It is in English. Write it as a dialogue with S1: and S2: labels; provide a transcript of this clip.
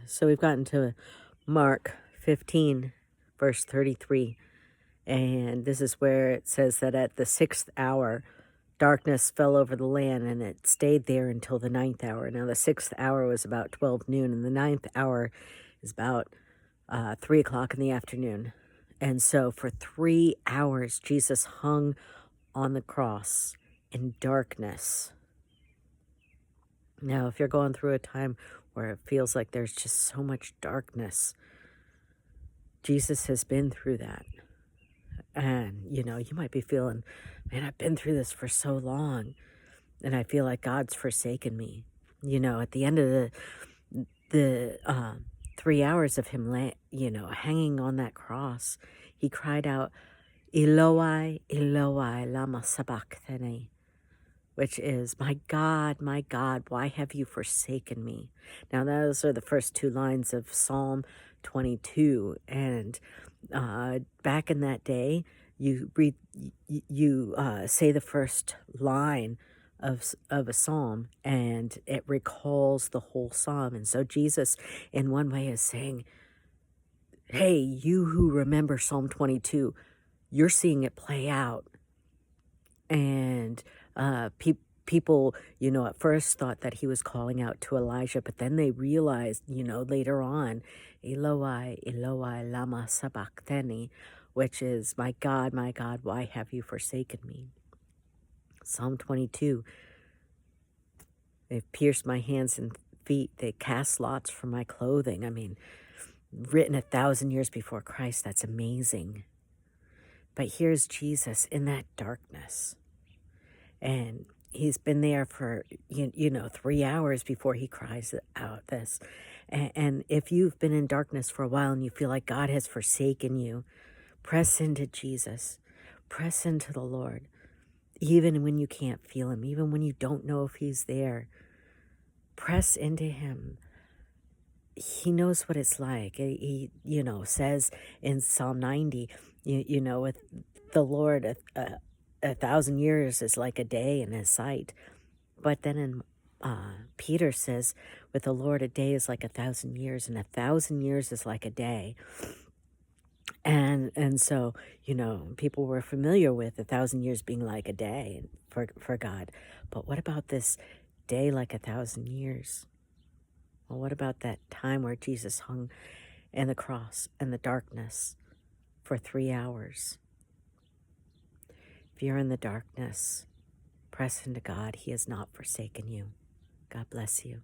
S1: So we've gotten to Mark 15, verse 33. And this is where it says that at the 6th hour, darkness fell over the land, and it stayed there until the 9th hour. Now, the 6th hour was about 12 noon, and the 9th hour is about 3 o'clock in the afternoon. And so for 3 hours, Jesus hung on the cross in darkness. Now, if you're going through a time where it feels like there's just so much darkness, Jesus has been through that. And, you might be feeling, man, I've been through this for so long, and I feel like God's forsaken me. At the end of the 3 hours of him, hanging on that cross, he cried out, Eloi, Eloi, lama sabachthani, which is, my God, why have you forsaken me? Now, those are the first two lines of Psalm 22. And back in that day, you say the first line of a psalm, and it recalls the whole psalm. And so Jesus, in one way, is saying, hey, you who remember Psalm 22, you're seeing it play out. And people, at first thought that he was calling out to Elijah, but then they realized, later on, Eloi, Eloi, lama sabachthani, which is, my God, why have you forsaken me? Psalm 22, they've pierced my hands and feet. They cast lots for my clothing. I mean, written 1,000 years before Christ. That's amazing. But here's Jesus in that darkness. And he's been there for, 3 hours before he cries out this. And if you've been in darkness for a while and you feel like God has forsaken you, press into Jesus. Press into the Lord. Even when you can't feel him, even when you don't know if he's there, press into him. He knows what it's like. He says in Psalm 90, with the Lord, 1,000 years is like a day in his sight. But then in Peter says, with the Lord, a day is like 1,000 years, and 1,000 years is like a day. And so, people were familiar with 1,000 years being like a day for God. But what about this day like 1,000 years? Well, what about that time where Jesus hung in the cross and the darkness for 3 hours? If you're in the darkness, press into God. He has not forsaken you. God bless you.